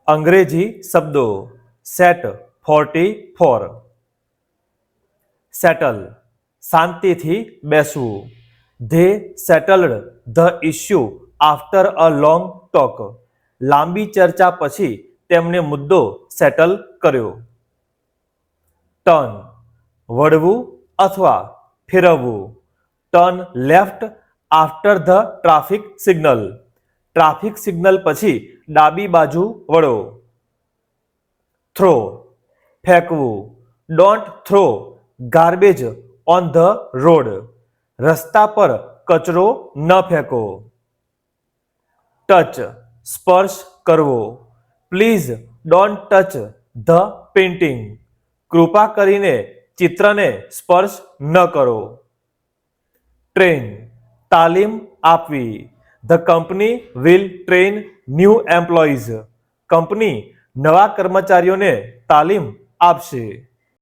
અંગ્રેજી શબ્દો set 44 settle શાંતિથી બેસવું. They settled the issue after a long talk. લાંબી ચર્ચા પછી તેમણે મુદ્દો સેટલ કર્યો. ટર્ન વળવું અથવા ફેરવવું. Turn left after the traffic signal. Traffic signal પછી ડાબી બાજુ વળો. થ્રો ફેંકવું. Don't throw garbage on the road. રસ્તા પર કચરો ન ફેંકો. ટચ સ્પર્શ કરવો. Please don't touch the painting. કૃપા કરીને ચિત્રને સ્પર્શ ન કરો. ટ્રેન તાલીમ આપવી. The company will train new employees. Company નવા કર્મચારીઓને તાલીમ આપશે.